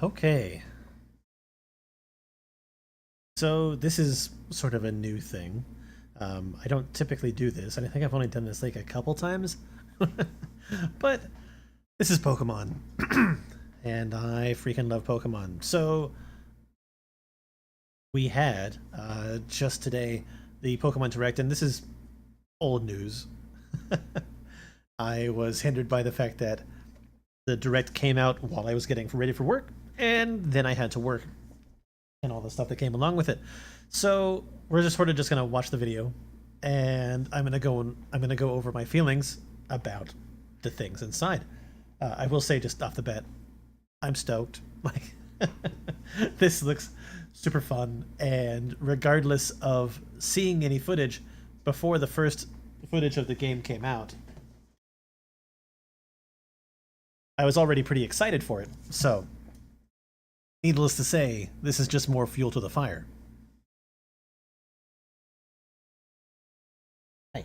Okay. So this is sort of a new thing. I don't typically do this, and I think I've only done this like a couple times. But this is Pokemon, and I freaking love Pokemon. So we had just today the Pokemon Direct, and this is old news. I was hindered by the fact that the Direct came out while I was getting ready for work, and then I had to work and all the stuff that came along with it. So we're just sort of just gonna watch the video, and I'm gonna go over my feelings about the things inside. I will say just off the bat, I'm stoked. Like this looks super fun, and regardless of seeing any footage before the first footage of the game came out, I was already pretty excited for it. So, needless to say, this is just more fuel to the fire. Hey.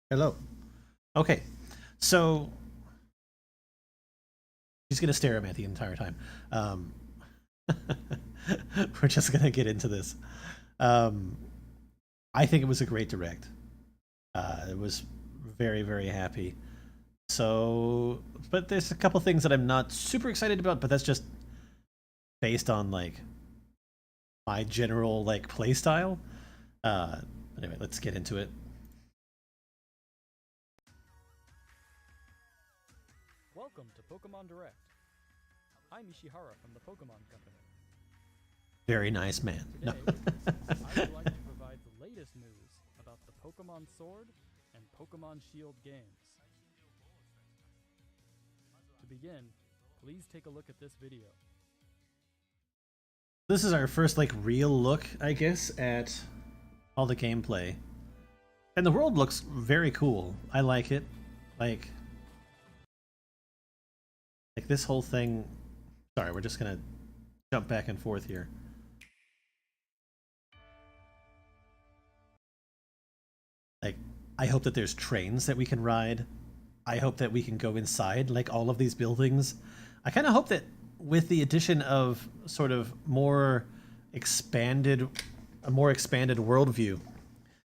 Hello. Okay. So, she's gonna stare at me the entire time. Um, we're just gonna get into this. Um, I think it was a great direct. It was very, very happy. So, but there's a couple things that I'm not super excited about, but that's just based on like my general like play style. Uh, anyway, let's get into it. Welcome to Pokemon Direct. I'm Ishihara from the Pokemon Company. Very nice man. No. Today, I would like to provide the latest news about the Pokemon Sword and Pokemon Shield games. To begin, please take a look at this video. This is our first like real look, I guess, at all the gameplay. And the world looks very cool. I like it. Like this whole thing. Sorry, we're just gonna jump back and forth here. Like, I hope that there's trains that we can ride. I hope that we can go inside like all of these buildings. I kind of hope that with the addition of sort of a more expanded worldview,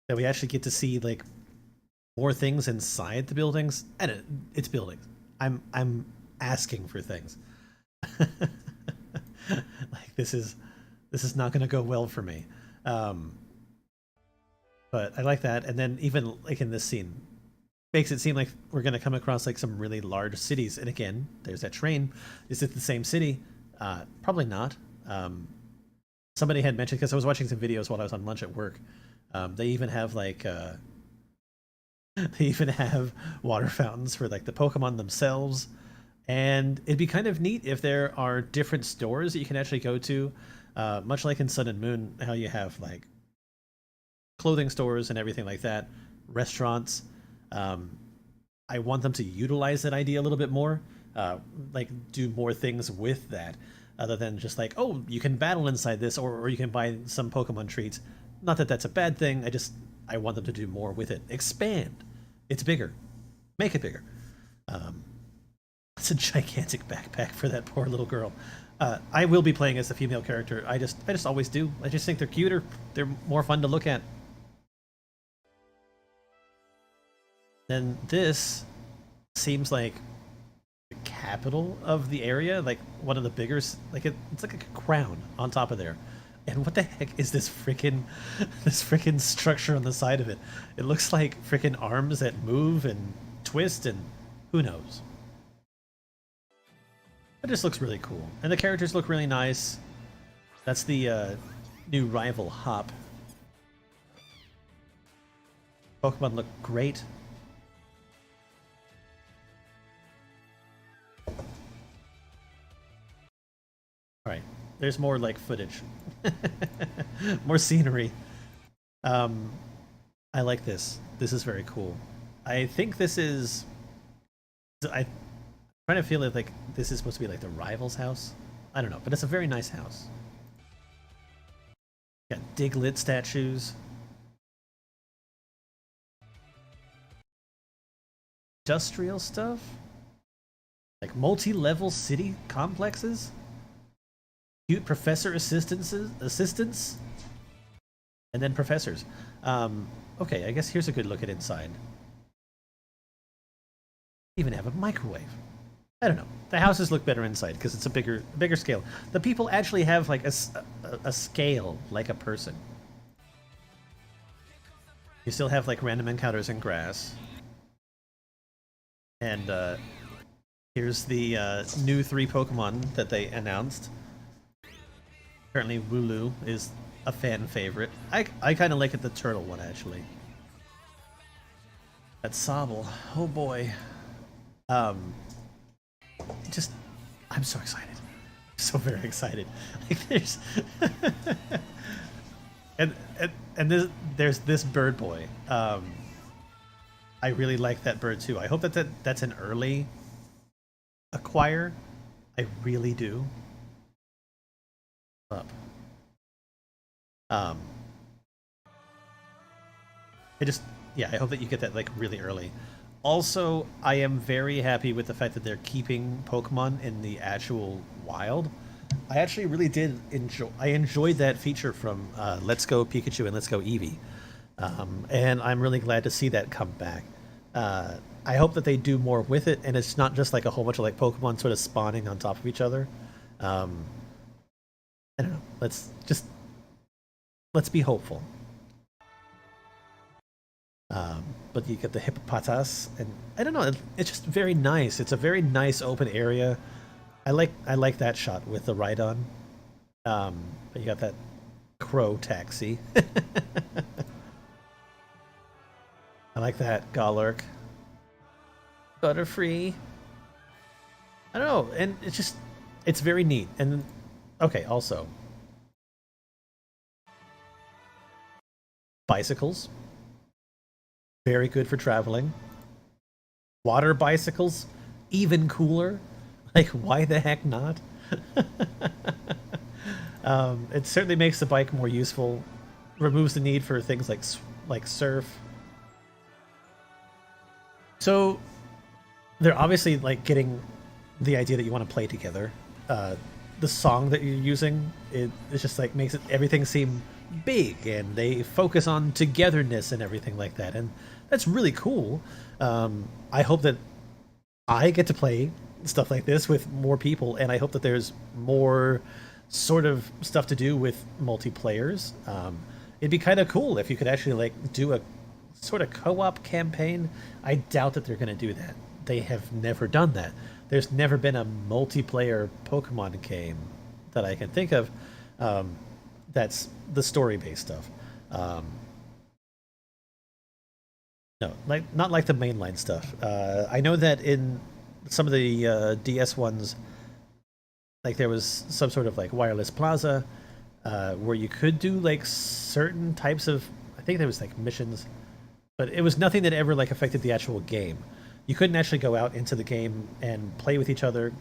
that we actually get to see like more things inside the buildings. And it's buildings. I'm asking for things. Like this is not going to go well for me. But I like that, and then even like in this scene, makes it seem like we're going to come across like some really large cities. And again, there's that train. Is it the same city? Probably not. Somebody had mentioned, because I was watching some videos while I was on lunch at work. They even have like they even have water fountains for like the Pokemon themselves. And it'd be kind of neat if there are different stores that you can actually go to, much like in Sun and Moon, how you have like clothing stores and everything like that, restaurants. I want them to utilize that idea a little bit more, like do more things with that, other than just like, oh, you can battle inside this, or you can buy some Pokemon treats. Not that that's a bad thing. I want them to do more with it. Expand. It's bigger. Make it bigger. It's a gigantic backpack for that poor little girl. I will be playing as the female character. I just always do. I just think they're cuter. They're more fun to look at. Then this seems like the capital of the area, like one of the bigger, like it's like a crown on top of there. And what the heck is this freaking structure on the side of it? It looks like freaking arms that move and twist, and who knows. It just looks really cool, and the characters look really nice. That's the new rival Hop. Pokemon look great. Alright, there's more like footage. More scenery. I like this. This is very cool. I think this is... I'm trying to feel like this is supposed to be like the rival's house. I don't know, but it's a very nice house. Got Diglett statues. Industrial stuff? Like multi-level city complexes, cute professor assistants, and then professors. Okay, I guess here's a good look at inside. Even have a microwave. I don't know. The houses look better inside because it's a bigger scale. The people actually have like a scale like a person. You still have like random encounters in grass. And here's the new 3 Pokemon that they announced. Apparently Wooloo is a fan favorite. I kind of like it, the turtle one, actually. That Sobble. Oh boy. Just, I'm so excited. So very excited. Like there's... and there's this bird boy. I really like that bird too. I hope that's an early acquire. I really do. Up. Yeah, I hope that you get that like really early. Also, I am very happy with the fact that they're keeping Pokemon in the actual wild. I actually really did enjoyed that feature from Let's Go Pikachu and Let's Go Eevee. And I'm really glad to see that come back. I hope that they do more with it, and it's not just like a whole bunch of like Pokemon sort of spawning on top of each other. I don't know. Let's be hopeful. But you get the hippopotas, and I don't know. It's just very nice. It's a very nice open area. I like that shot with the Rhydon. But you got that crow taxi. I like that Golurk. Butterfree. I don't know, and it's very neat. And okay, also bicycles. Very good for traveling. Water bicycles, even cooler. Like, why the heck not? It certainly makes the bike more useful. Removes the need for things like surf. So they're obviously like getting the idea that you want to play together. The song that you're using, it just like makes everything seem big, and they focus on togetherness and everything like that, and that's really cool. I hope that I get to play stuff like this with more people, and I hope that there's more sort of stuff to do with multiplayers. It'd be kind of cool if you could actually like do a sort of co-op campaign. I doubt that they're going to do that. They have never done that. There's never been a multiplayer Pokemon game that I can think of that's the story-based stuff. No, not like the mainline stuff. I know that in some of the DS ones, like there was some sort of like wireless plaza where you could do like certain types of, I think there was like missions, but it was nothing that ever like affected the actual game. You couldn't actually go out into the game and play with each other.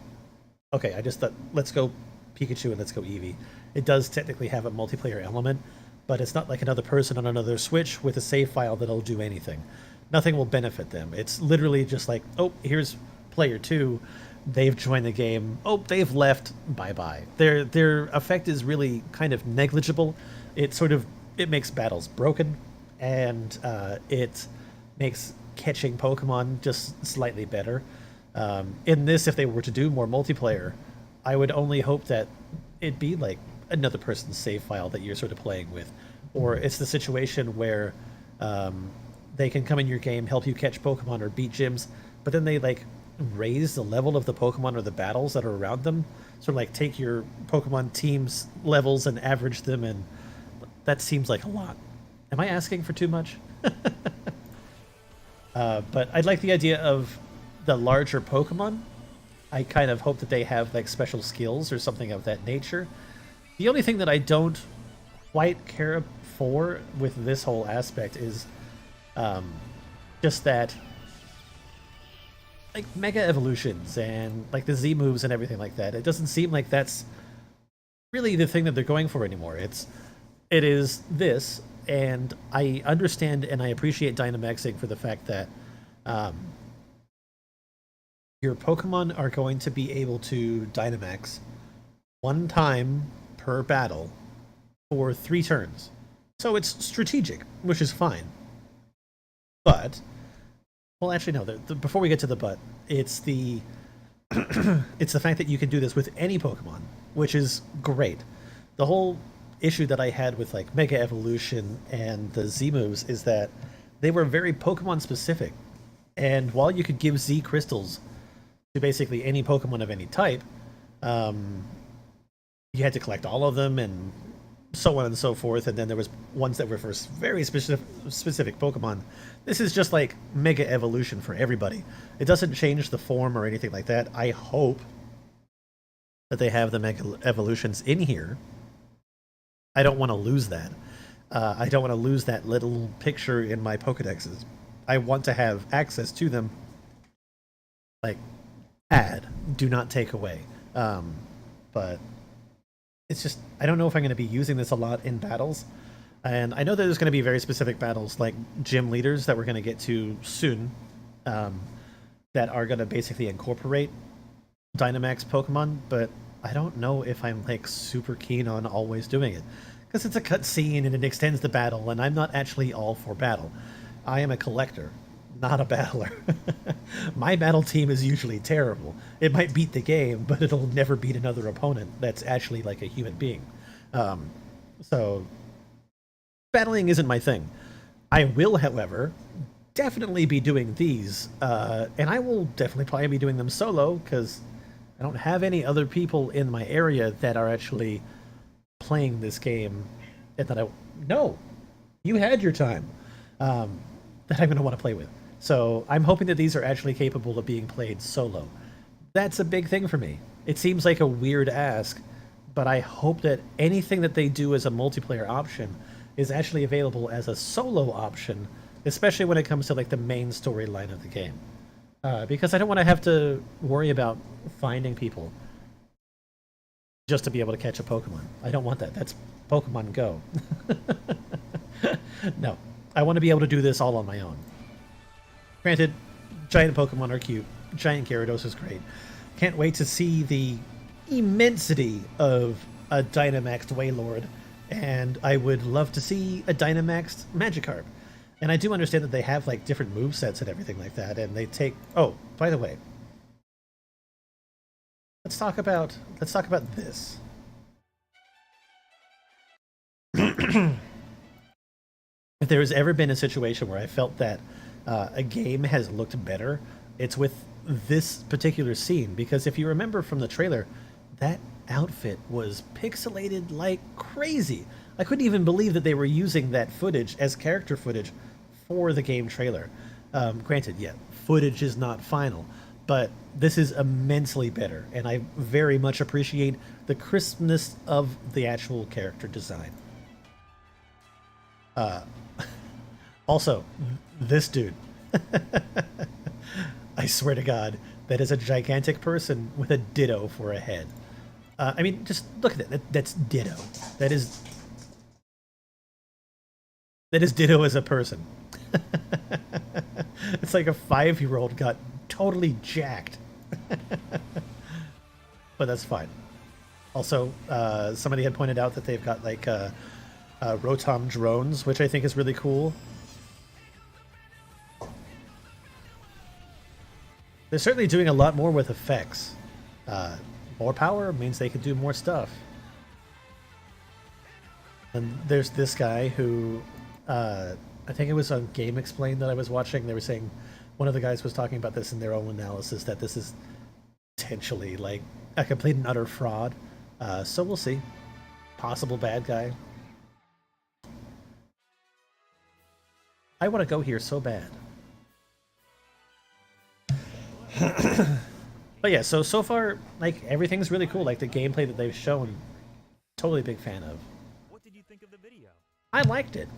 Okay, I just thought, let's go Pikachu and let's go Eevee. It does technically have a multiplayer element, but it's not like another person on another Switch with a save file that'll do anything. Nothing will benefit them. It's literally just like, oh, here's player 2. They've joined the game. Oh, they've left. Bye-bye. Their effect is really kind of negligible. It makes battles broken, and it makes catching Pokemon just slightly better. In this, if they were to do more multiplayer, I would only hope that it'd be like another person's save file that you're sort of playing with, or it's the situation where they can come in your game, help you catch Pokemon or beat gyms, but then they like raise the level of the Pokemon or the battles that are around them. Sort of like take your Pokemon team's levels and average them, and that seems like a lot. Am I asking for too much? But I'd like the idea of the larger Pokemon. I kind of hope that they have like special skills or something of that nature. The only thing that I don't quite care for with this whole aspect is just that like mega evolutions and like the Z moves and everything like that. It doesn't seem like that's really the thing that they're going for anymore. It is this, and I understand and I appreciate Dynamaxing for the fact that your Pokemon are going to be able to Dynamax one time per battle for 3 turns. So it's strategic, which is fine. But, well, actually, no. Before we get to the but, it's the it's the fact that you can do this with any Pokemon, which is great. The whole issue that I had with like Mega Evolution and the Z moves is that they were very Pokemon specific. And while you could give Z crystals to basically any Pokemon of any type, um, you had to collect all of them and so on and so forth. And then there was ones that were for very specific Pokemon. This is just like Mega Evolution for everybody. It doesn't change the form or anything like that. I hope that they have the Mega Evolutions in here. I don't want to lose that. I don't want to lose that little picture in my Pokedexes. I want to have access to them. Like, add, do not take away. But it's just, I don't know if I'm going to be using this a lot in battles. And I know that there's going to be very specific battles, like gym leaders that we're going to get to soon, that are going to basically incorporate Dynamax Pokemon, but I don't know if I'm like super keen on always doing it. Because it's a cutscene and it extends the battle, and I'm not actually all for battle. I am a collector, not a battler. My battle team is usually terrible. It might beat the game, but it'll never beat another opponent that's actually like a human being. So, battling isn't my thing. I will, however, definitely be doing these, and I will definitely probably be doing them solo, because I don't have any other people in my area that are actually playing this game, and that no, you had your time, that I'm going to want to play with. So I'm hoping that these are actually capable of being played solo. That's a big thing for me. It seems like a weird ask, but I hope that anything that they do as a multiplayer option is actually available as a solo option, especially when it comes to like the main storyline of the game. Because I don't want to have to worry about finding people just to be able to catch a Pokemon. I don't want that. That's Pokemon Go. No, I want to be able to do this all on my own. Granted, giant Pokemon are cute. Giant Gyarados is great. Can't wait to see the immensity of a Dynamaxed Wailord, and I would love to see a Dynamaxed Magikarp. And I do understand that they have like different movesets and everything like that, and they take... Oh, by the way, let's talk about this. If there has ever been a situation where I felt that a game has looked better, it's with this particular scene. Because if you remember from the trailer, that outfit was pixelated like crazy. I couldn't even believe that they were using that footage as character footage for the game trailer. Granted, yeah, footage is not final, but this is immensely better, and I very much appreciate the crispness of the actual character design. Also, this dude. I swear to God, that is a gigantic person with a Ditto for a head. I mean, just look at that. That's Ditto. That is Ditto as a person. It's like a 5-year-old got totally jacked. But that's fine. Also, somebody had pointed out that they've got like Rotom drones, which I think is really cool. They're certainly doing a lot more with effects. More power means they can do more stuff. And there's this guy who, I think it was on Game Explained that I was watching. They were saying, one of the guys was talking about this in their own analysis, that this is potentially like a complete and utter fraud. So we'll see. Possible bad guy. I want to go here so bad. But yeah, so far, like, everything's really cool. Like, the gameplay that they've shown, totally big fan of. What did you think of the video? I liked it.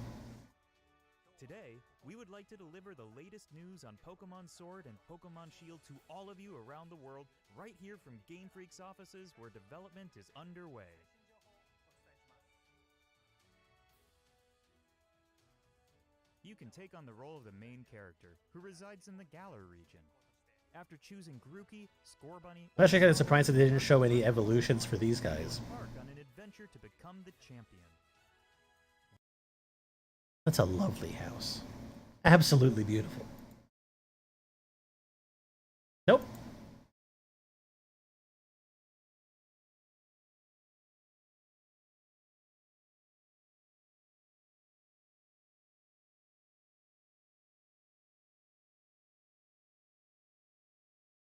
Today, we would like to deliver the latest news on Pokemon Sword and Pokemon Shield to all of you around the world, right here from Game Freak's offices where development is underway. You can take on the role of the main character, who resides in the Galar region. After choosing Grookey, Scorbunny, I'm actually kind of surprised that they didn't show any evolutions for these guys. embark on an adventure to become the champion. That's a lovely house. Absolutely beautiful. Nope.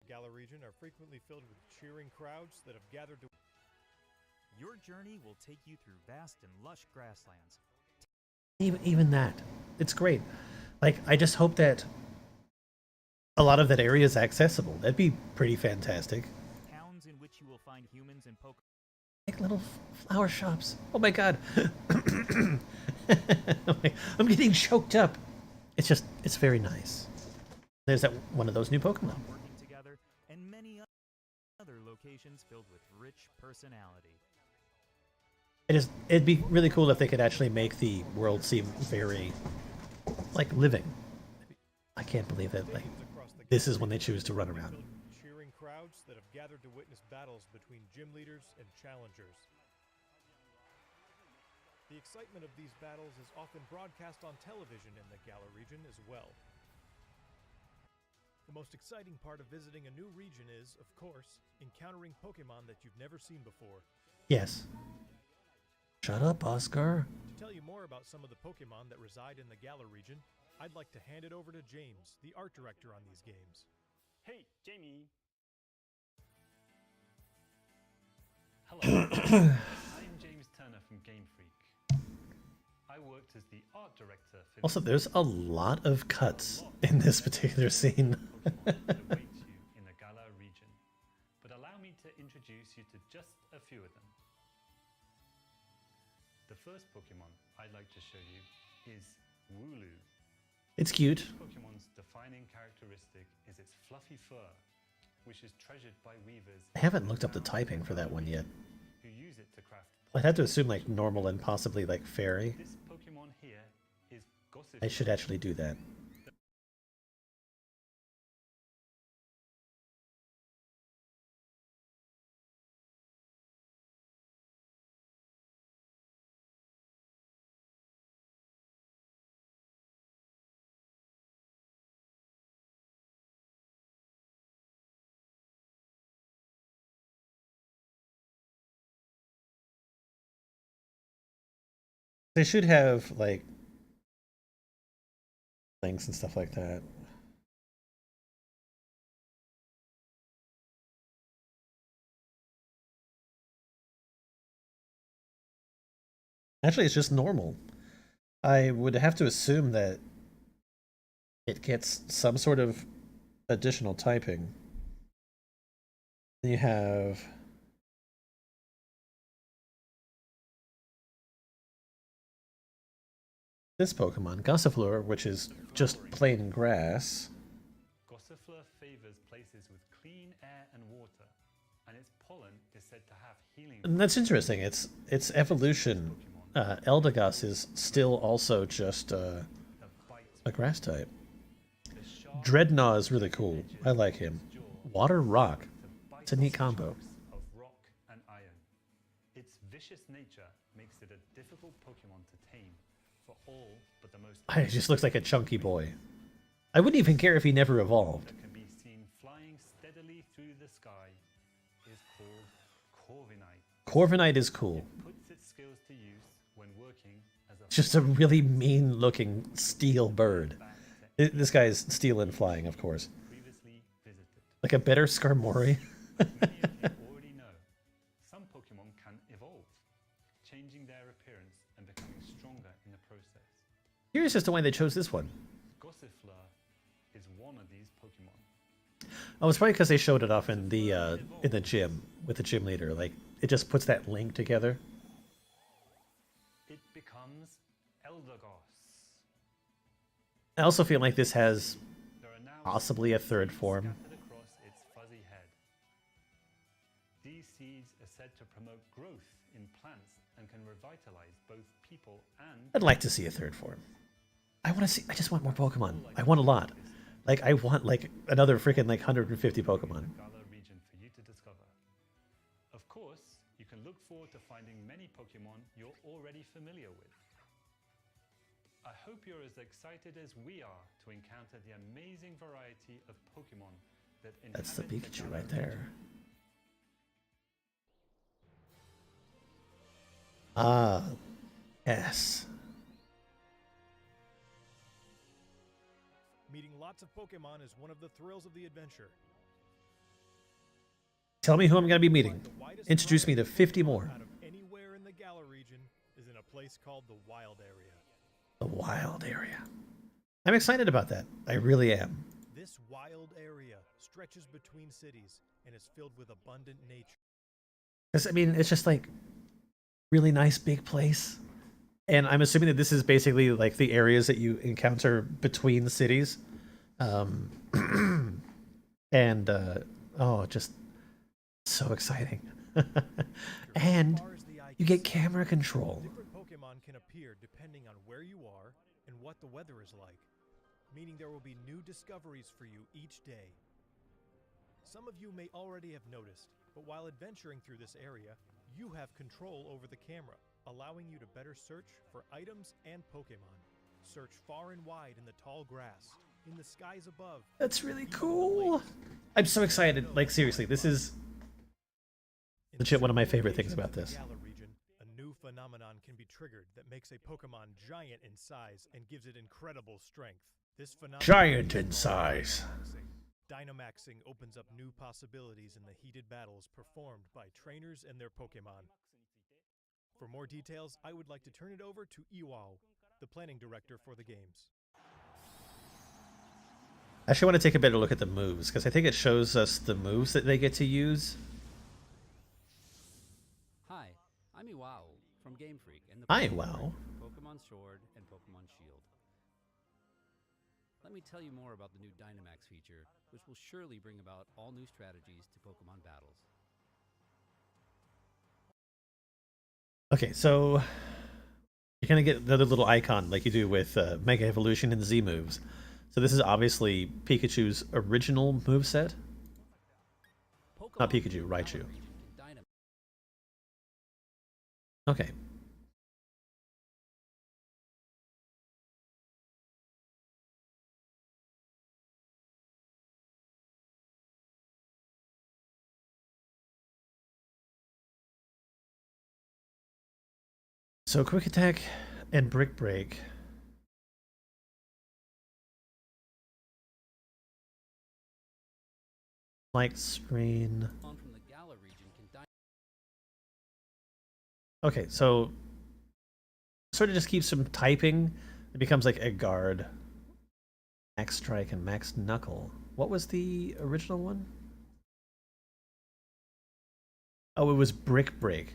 Gala region are frequently filled with cheering crowds that have gathered to. Your journey will take you through vast and lush grasslands, Even that. It's great. Like, I just hope that a lot of that area is accessible. That'd be pretty fantastic. towns in which you will find humans and Pokemon. Like little flower shops. Oh my god. I'm getting choked up. It's very nice. There's that one of those new Pokemon. Working together, and many other locations filled with rich personality. It'd be really cool if they could actually make the world seem very, like, living. I can't believe that, like, this is when they choose to run around. Cheering crowds that have gathered to witness battles between gym leaders and challengers. The excitement of these battles is often broadcast on television in the Gala region as well. The most exciting part of visiting a new region is, of course, encountering Pokémon that you've never seen before. Yes. Shut up, Oscar. To tell you more about some of the Pokémon that reside in the Gala region, I'd like to hand it over to James, the art director on these games. Hey, Jamie. Hello. I'm James Turner from Game Freak. I worked as the art director for Also, there's a lot of cuts in this particular scene. Pokemon that await you in the Galar region. But allow me to introduce you to just a few of them. The first Pokemon I'd like to show you is Wooloo. It's cute. Pokemon's defining characteristic is its fluffy fur, which is treasured by weavers I haven't looked up the typing for that one yet. who use it to craft I'd have to assume, like, normal and possibly, like, fairy. This Pokemon here is Gossifleur. I should actually do that. They should have, like, links and stuff like that. Actually, it's just normal. I would have to assume that it gets some sort of additional typing. Then you have this Pokemon, Gossifleur, which is just plain grass. Gossifleur favors places with clean air and water, and its pollen is said to have healing. And that's interesting. Its evolution, Eldegoss is still also just a grass type. Dreadnought is really cool. I like him. Water Rock. It's a neat combo. Of rock and iron. Its vicious nature makes it a difficult Pokemon to tame for all but the most. It just looks like a chunky boy. I wouldn't even care if he never evolved. That can be seen flying steadily through the sky is called Corviknight. Corviknight is cool. Puts its skills to use when working as a It's just a really mean-looking steel bird. This guy's steel and flying, of course. previously visited. Like a better Skarmory. Many of you already know, some Pokemon can evolve, changing their appearance and becoming stronger in the process. Curious as to why they chose this one. Gossifleur is one of these Pokemon. Oh, it's probably because they showed it off in the gym with the gym leader. Like, it just puts that link together. It becomes Eldegoss. I also feel like this has There are now possibly a third form. scattered across its fuzzy head. These seeds are said to promote growth in plants and can revitalize both people and I'd like to see a third form. I just want more Pokemon. I want a lot. Like, I want like another freaking like 150 Pokemon. Galar region for you to discover. Of course, you can look forward to finding many Pokemon you're already familiar with. I hope you're as excited as we are to encounter the amazing variety of Pokemon that That's the inhabit Pikachu Galar right there. region. Ah, yes. Meeting lots of Pokemon is one of the thrills of the adventure. Tell me who I'm gonna be meeting. The widest Introduce me to variety of 50 Pokemon more. Out of anywhere in the Galar region is in a place called the Wild Area. The wild area. I'm excited about that. I really am. This wild area stretches between cities and is filled with abundant nature. Because I mean, it's just like really nice big place, and I'm assuming that this is basically like the areas that you encounter between the cities, and oh, just so exciting. And As far as the eye you can get see, camera control. different Pokemon can appear depending on where you are and what the weather is like, meaning there will be new discoveries for you each day. Some of you may already have noticed, but while adventuring through this area, you have control over the camera, allowing you to better search for items and Pokemon. Search far and wide in the tall grass, in the skies above. That's really even on the cool. lakes. I'm so excited. Like seriously, this is In the legit one of my central favorite things locations about of the this. Galar region, a new phenomenon can be triggered that makes a Pokemon giant in size and gives it incredible strength. This phenomenon Giant is in called size. Dynamaxing opens up new possibilities in the heated battles performed by trainers and their Pokemon. For more details, I would like to turn it over to Iwao, the planning director for the games. I actually want to take a better look at the moves because I think it shows us the moves that they get to use. Hi, I'm Iwao from Game Freak and the Hi, planning Iwao. director for Pokemon Sword and Pokemon Shield. Let me tell you more about the new Dynamax feature, which will surely bring about all new strategies to Pokemon battles. Okay, so you're gonna get another little icon like you do with Mega Evolution and Z moves. So this is obviously Pikachu's original moveset. Not Pokemon Pikachu, from the Galar Raichu. region can Dynamax. Okay. So Quick Attack and Brick Break. Light screen. Pokemon from the Galar region can Dynamax. Okay, so sort of just keeps from typing. It becomes like a guard. Max Strike and Max Knuckle. What was the original one? Oh, it was Brick Break.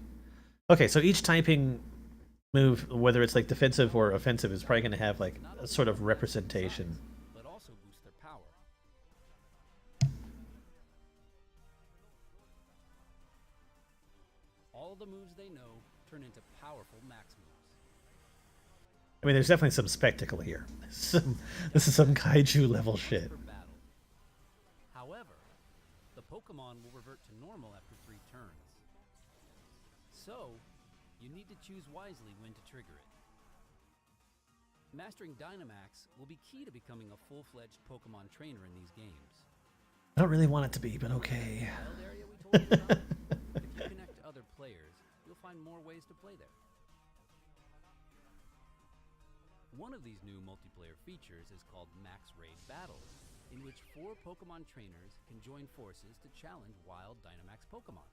Okay, so each typing move, whether it's like defensive or offensive, is probably going to have like a sort of representation. But also boost their power. All the moves they know turn into powerful max moves. I mean, there's definitely some spectacle here. This is some kaiju level shit. For battle. However, the Pokemon will revert to normal after 3 turns. So, you need to choose wisely when to trigger it. Mastering Dynamax will be key to becoming a full-fledged Pokemon trainer in these games. I don't really want it to be, but okay. Wild area we told you about? If you connect to other players, you'll find more ways to play there. One of these new multiplayer features is called Max Raid Battles, in which 4 Pokemon trainers can join forces to challenge wild Dynamax Pokemon.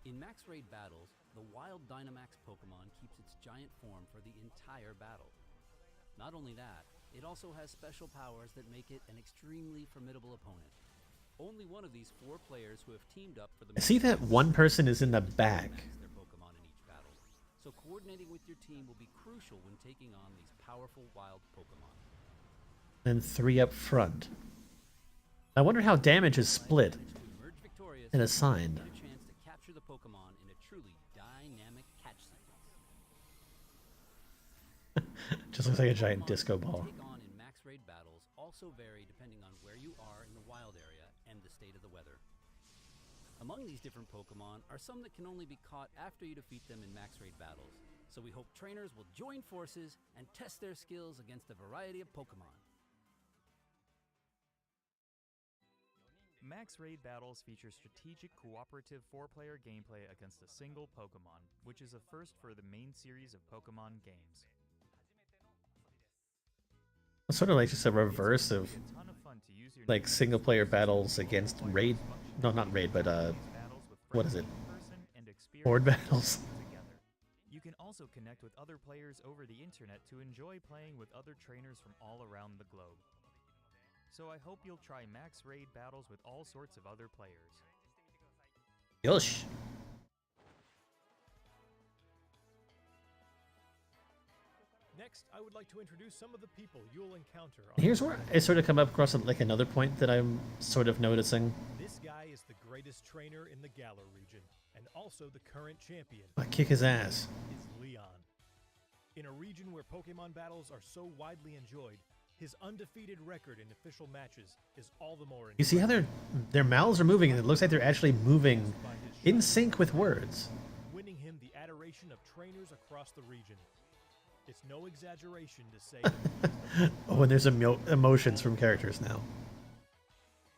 In Max Raid Battles, the wild Dynamax Pokemon keeps its giant form for the entire battle. Not only that, it also has special powers that make it an extremely formidable opponent. Only one of these 4 players who have teamed up for the I see that one person is in the back. Dynamax their Pokemon in each battle. So coordinating with your team will be crucial when taking on these powerful wild Pokemon. And 3 up front. I wonder how damage is split Manage to emerge victorious and assigned. get a chance to capture the Pokemon in a truly dynamic catch sequence. Just looks like a giant Pokemon disco you can ball. take on in max raid battles also vary depending on where you are in the wild area and the state of the weather. Among these different Pokemon are some that can only be caught after you defeat them in max raid battles, so we hope trainers will join forces and test their skills against a variety of Pokemon. Max Raid Battles feature strategic cooperative 4-player gameplay against a single Pokemon, which is a first for the main series of Pokemon games. It's sort of like just a reverse of It's a ton of fun to use your like name single to player choose battles your against players' raid. function, No, not raid, but battles with what is friends it? in person, and experience Board the battles. game together. You can also connect with other players over the internet to enjoy playing with other trainers from all around the globe. So I hope you'll try Max Raid Battles with all sorts of other players. Yosh. Next, I would like to introduce some of the people you'll encounter on Here's where I sort of come up across like another point that I'm sort of noticing. This guy is the greatest trainer in the Galar region, and also the current champion, I kick his ass. is Leon. In a region where Pokemon battles are so widely enjoyed, his undefeated record in official matches is all the more You see how their mouths are moving, and it looks like they're actually moving in sync with words. winning him the adoration of trainers across the region. It's no exaggeration to say Oh, and there's emotions from characters now.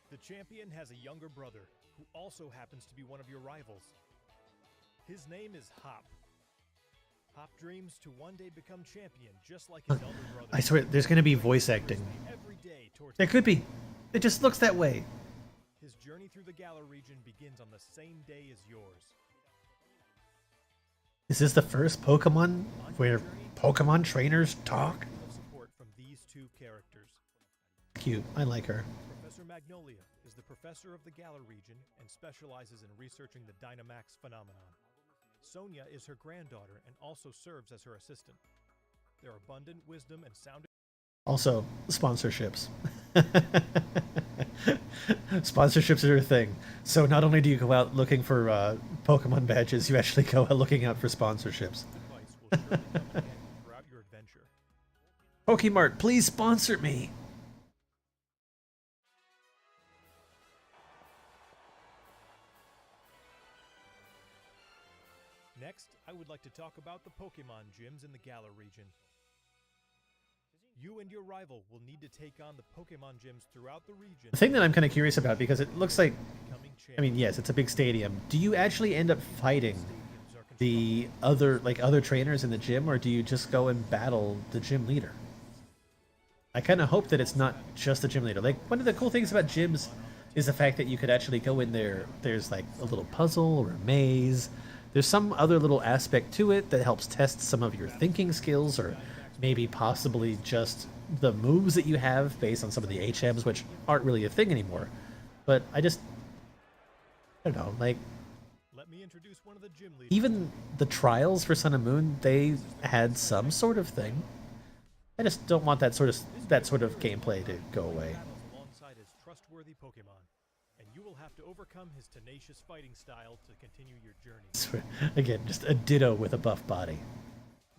the champion has a younger brother who also happens to be one of your rivals. His name is Hop. Hop dreams to one day become champion just like his elder brother. I swear, there's going to be voice acting. Every day towards There could be. It just looks that way. his journey through the Galar region begins on the same day as yours. Is this the first Pokemon where Pokemon trainers talk? Of support from these two characters. Cute. I like her. Professor Magnolia is the professor of the Galar region and specializes in researching the Dynamax phenomenon. Sonia is her granddaughter and also serves as her assistant. Their abundant wisdom and sound Also, sponsorships. Sponsorships are a thing. So not only do you go out looking for Pokemon badges, you actually go out looking out for sponsorships. advice will surely come in handy throughout your adventure. Pokemart, please sponsor me. Next, I would like to talk about the Pokemon gyms in the Galar region. You and your rival will need to take on the Pokemon gyms throughout the region. The thing that I'm kind of curious about, because it looks like, becoming I mean, yes, it's a big stadium. Do you actually end up fighting the other trainers in the gym, or do you just go and battle the gym leader? I kind of hope that it's not just the gym leader. Like, one of the cool things about gyms is the fact that you could actually go in there. There's like a little puzzle or a maze. There's some other little aspect to it that helps test some of your thinking skills, or maybe possibly just the moves that you have based on some of the HMs, which aren't really a thing anymore. But I don't know, like, Let me introduce one of the gym leaders. even the trials for Sun and Moon, they had some sort of thing. I just don't want that sort of gameplay to go away. Battles alongside his trustworthy Pokemon, and you will have to overcome his tenacious fighting style to continue your journey. Again, just a ditto with a buff body.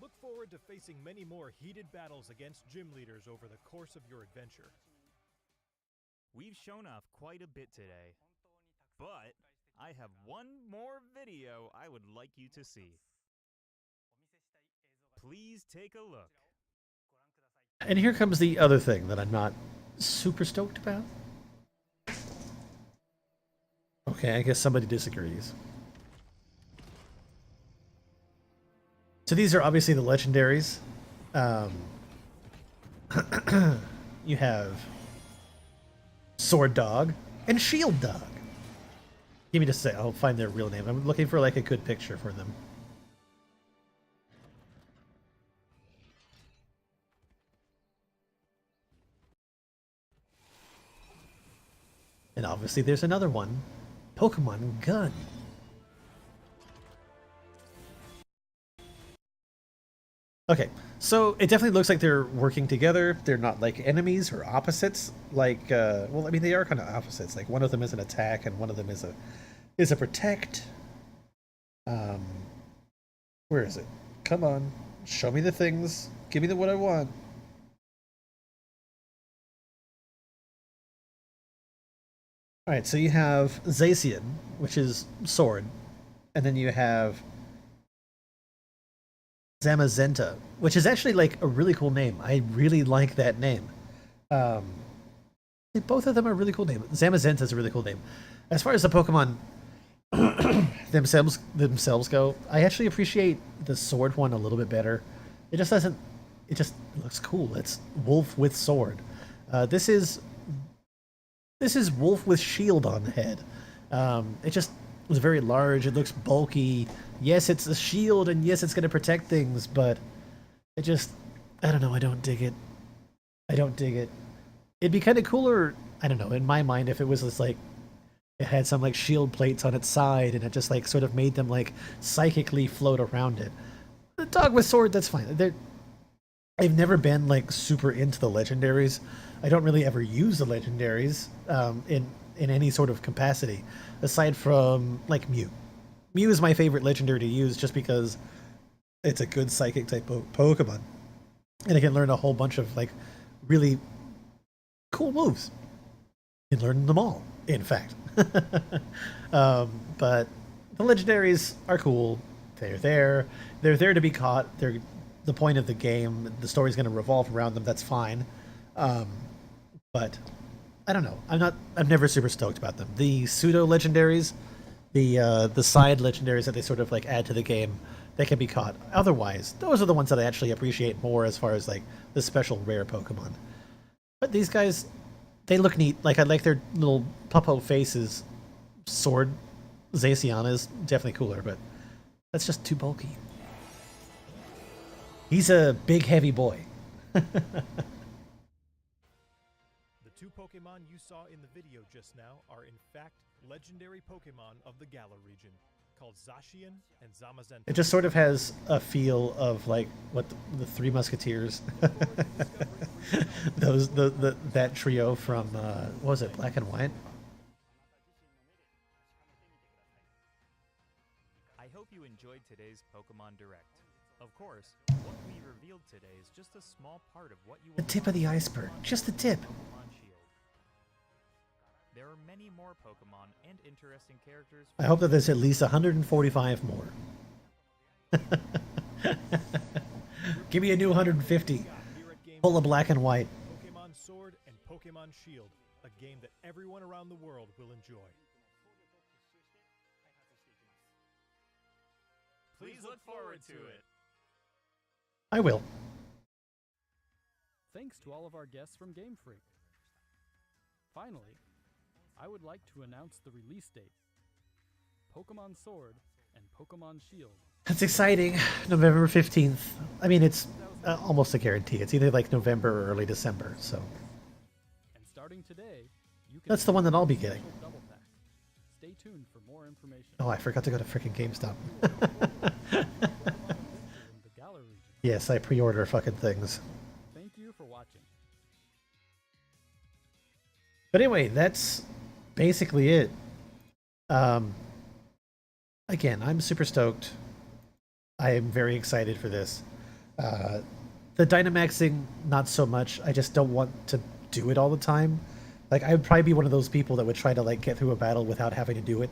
Look forward to facing many more heated battles against gym leaders over the course of your adventure. We've shown off quite a bit today, but I have one more video I would like you to see. Please take a look. And here comes the other thing that I'm not super stoked about. Okay, I guess somebody disagrees. So these are obviously the legendaries. You have Sword Dog and Shield Dog. Give me just a sec, I'll find their real name. I'm looking for like a good picture for them. And obviously there's another one, Pokemon Gun. Okay, so it definitely looks like they're working together. They're not like enemies or opposites. Like, well, I mean, they are kind of opposites. Like, one of them is an attack, and one of them is a protect. Where is it? Come on, Show me the things. Give me what I want. All right, so you have Zacian, which is sword, and then you have Zamazenta, which is actually like a really cool name. I really like that name. Um, both of them are really cool names. Zamazenta is a really cool name. As far as the Pokemon themselves go, I actually appreciate the sword one a little bit better. It just doesn't. It just looks cool. It's wolf with sword. This is wolf with shield on the head. It just was very large. It looks bulky. Yes, it's a shield, and yes, it's going to protect things, but it just, I don't know. I don't dig it. I don't dig it. It'd be kind of cooler, I don't know, in my mind, if it was just like, it had some like shield plates on its side, and it just like sort of made them like psychically float around it. The dog with sword, that's fine. I've never been like super into the legendaries. I don't really ever use the legendaries in any sort of capacity, aside from like Mew. Mew is my favorite legendary to use just because it's a good psychic type of Pokemon, and I can learn a whole bunch of like really cool moves. You can learn them all, in fact. But the legendaries are cool. They're there. They're there to be caught. They're the point of the game. The story's going to revolve around them. That's fine. But I don't know. I'm never super stoked about them. The pseudo legendaries, the side legendaries that they sort of like add to the game, they can be caught. Otherwise, those are the ones that I actually appreciate more as far as like the special rare Pokemon. But these guys, they look neat. Like I like their little puppo faces. Sword Zacian is definitely cooler, but that's just too bulky. He's a big, heavy boy. The two Pokemon you saw in the video just now are in fact legendary Pokemon of the Galar region, called Zacian and Zamazenta. It just sort of has a feel of like what the Three Musketeers, that trio from what was it, Black and White? I hope you enjoyed today's Pokemon Direct. Of course, what we revealed today is just a small part of what you will The tip of the iceberg, just the tip. Pokemon Shield. There are many more Pokemon and interesting characters. I hope that there's at least 145 more. Give me a new 150. Pull a Black and White. Pokemon Sword and Pokemon Shield, a game that everyone around the world will enjoy. Please look forward to it. I will. Thanks to all of our guests from Game Freak. Finally, I would like to announce the release date. Pokemon Sword and Pokemon Shield. That's exciting. November 15th. I mean, it's almost a guarantee. It's either like November or early December, so. And starting today, you can That's the one that I'll be getting. Double Pack. Stay tuned for more information. Oh, I forgot to go to freaking GameStop. In the Galar region. Yes, I pre-order fucking things. Thank you for watching. But anyway, that's basically it. Again, I'm super stoked. I am very excited for this. The Dynamaxing, not so much. I just don't want to do it all the time. Like, I would probably be one of those people that would try to like get through a battle without having to do it.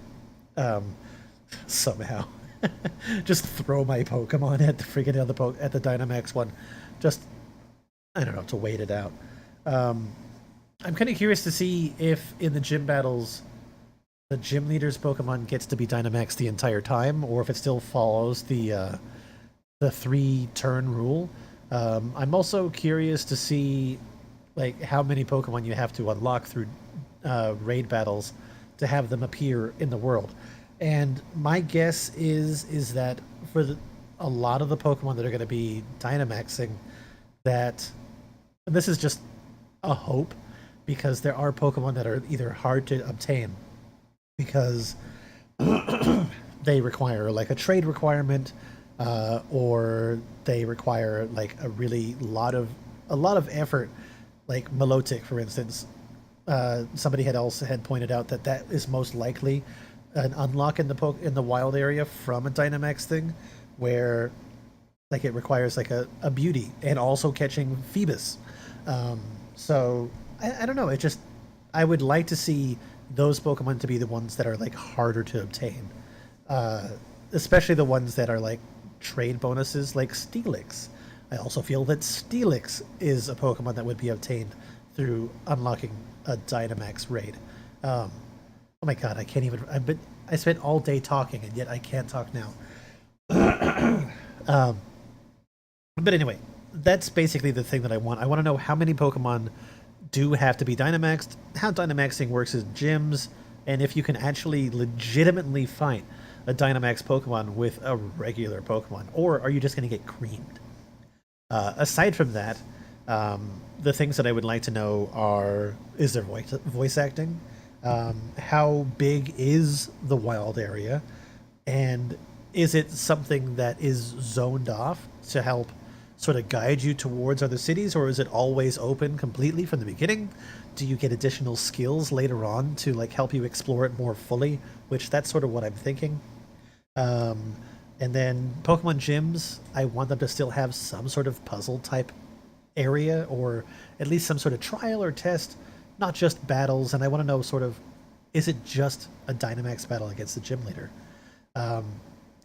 Somehow. Just throw my Pokemon at the freaking at the Dynamax one. Just, I don't know, to wait it out. I'm kind of curious to see if in the gym battles, the gym leader's Pokemon gets to be Dynamax the entire time, or if it still follows the 3-turn rule. I'm also curious to see like how many Pokemon you have to unlock through raid battles to have them appear in the world. And my guess is that for a lot of the Pokemon that are going to be Dynamaxing, that, and this is just a hope, because there are Pokemon that are either hard to obtain because they require like a trade requirement, or they require like a lot of effort, like Milotic, for instance. Somebody had pointed out that is most likely an unlock in the wild area from a Dynamax thing, where Like it requires like a beauty and also catching Phoebus. Um, so I don't know. It just I would like to see those Pokemon to be the ones that are like harder to obtain, uh, especially the ones that are like trade bonuses like Steelix. I also feel that Steelix is a Pokemon that would be obtained through unlocking a Dynamax raid. Um, oh my god, I can't even. I spent all day talking and yet I can't talk now. um, but anyway, that's basically the thing that I want. I want to know how many Pokemon do have to be Dynamaxed, how Dynamaxing works in gyms, and if you can actually legitimately fight a Dynamax Pokemon with a regular Pokemon, or are you just going to get creamed? Aside from that, the things that I would like to know are: is there voice acting? How big is the wild area? And is it something that is zoned off to help sort of guide you towards other cities, or is it always open completely from the beginning? Do you get additional skills later on to like help you explore it more fully? Which that's sort of what I'm thinking. Um, and then Pokemon gyms, I want them to still have some sort of puzzle type area, or at least some sort of trial or test, not just battles. And I want to know sort of, is it just a Dynamax battle against the gym leader? Um,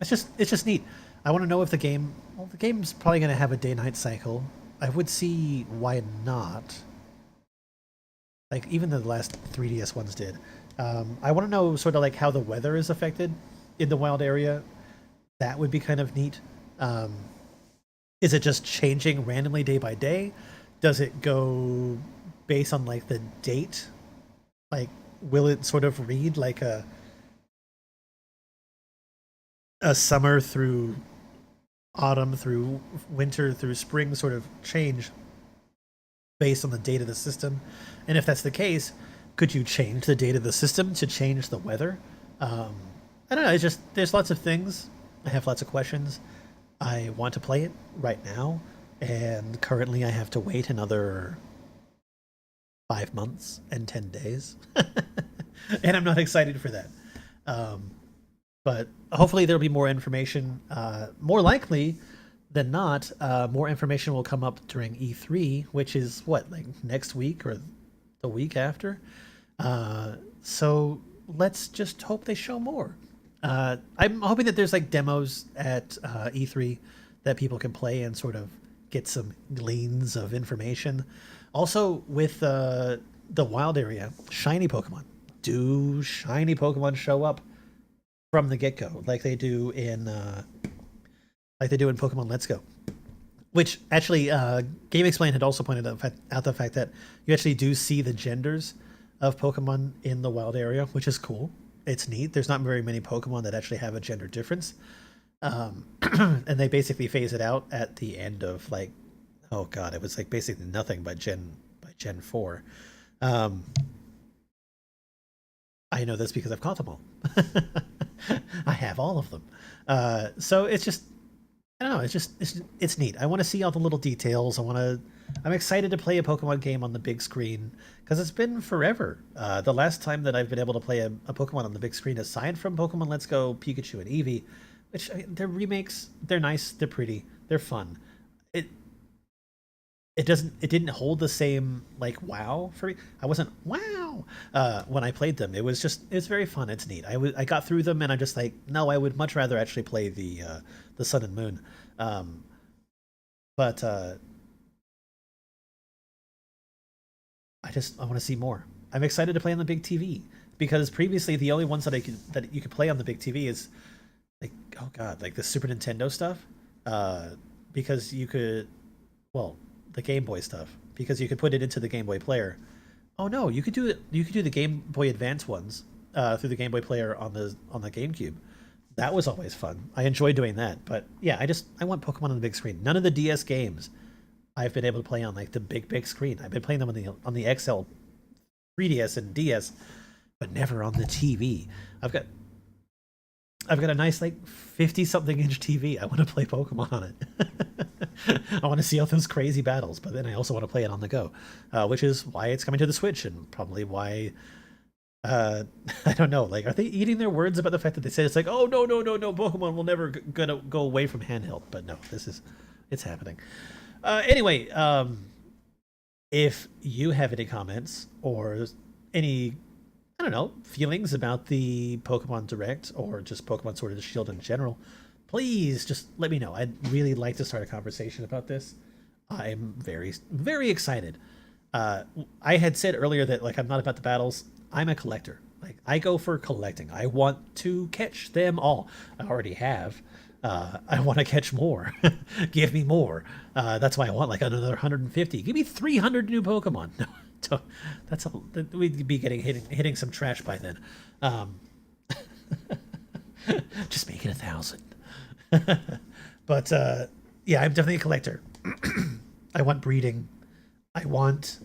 it's just neat. I want to know if the game's probably going to have a day-night cycle. I would see why not. Like even the last 3DS ones did. I want to know sort of like how the weather is affected in the wild area. That would be kind of neat. Is it just changing randomly day by day? Does it go based on like the date? Like, will it sort of read like a summer through autumn through winter through spring sort of change based on the date of the system? And if that's the case, could you change the date of the system to change the weather? I don't know. It's just there's lots of things. I have lots of questions. I want to play it right now, and currently I have to wait another 5 months and 10 days, and I'm not excited for that. Um, but hopefully there'll be more information. More likely than not, more information will come up during E3, which is what, like next week or the week after. So let's just hope they show more. I'm hoping that there's like demos at E3 that people can play and sort of get some gleans of information. Also, with the wild area, shiny Pokemon. Do shiny Pokemon show up from the get-go like they do in Pokemon Let's Go? Which actually, Game Explain had also pointed out the fact that you actually do see the genders of Pokemon in the wild area, which is cool. It's neat. There's not very many Pokemon that actually have a gender difference. And they basically phase it out at the end of like, oh god, it was like basically nothing by Gen 4. I know this because I've caught them all. I have all of them. So it's just, I don't know. It's neat. I want to see all the little details. I'm excited to play a Pokemon game on the big screen because it's been forever. The last time that I've been able to play a Pokemon on the big screen, aside from Pokemon Let's Go, Pikachu, and Eevee, which they're remakes. They're nice. They're pretty. They're fun. It didn't hold the same like wow for me. I wasn't wow when I played them. It's very fun. It's neat. I got through them and I'm just like, no, I would much rather actually play the Sun and Moon. But I want to see more. I'm excited to play on the big TV because previously the only ones that you could play on the big TV is like, oh god, like the Super Nintendo stuff. Because you could, well, the Game Boy stuff, because you could put it into the Game Boy player. Oh no, you could do it. You could do the Game Boy Advance ones through the Game Boy player on the GameCube. That was always fun. I enjoyed doing that. But yeah, I want Pokemon on the big screen. None of the DS games I've been able to play on like the big screen. I've been playing them on the XL, 3DS, and DS, but never on the TV. I've got a nice like 50-something inch TV. I want to play Pokemon on it. I want to see all those crazy battles, but then I also want to play it on the go, which is why it's coming to the Switch and probably why uh, I don't know. Like, are they eating their words about the fact that they said it's like, oh no, no, no, no, Pokemon will never gonna go away from handheld? But no, it's happening. Anyway, if you have any comments or any, I don't know, feelings about the Pokemon Direct or just Pokemon Sword and Shield in general, please just let me know. I'd really like to start a conversation about this. I'm very, very excited. I had said earlier that like I'm not about the battles. I'm a collector. Like I go for collecting. I want to catch them all. I already have. I want to catch more. Give me more. That's why I want like another 150. Give me 300 new Pokemon. No, that's all. We'd be hitting some trash by then. Just make it 1,000. But yeah, I'm definitely a collector. I want breeding. I want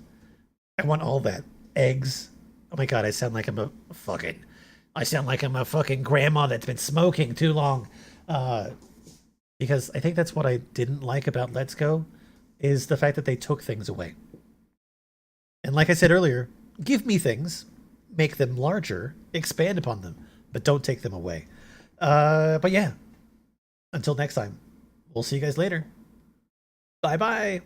all that. Eggs. Oh my god, I sound like I'm a fucking grandma that's been smoking too long. Because I think that's what I didn't like about Let's Go, is the fact that they took things away. And like I said earlier, give me things, make them larger, expand upon them, but don't take them away. But yeah, until next time, we'll see you guys later. Bye-bye.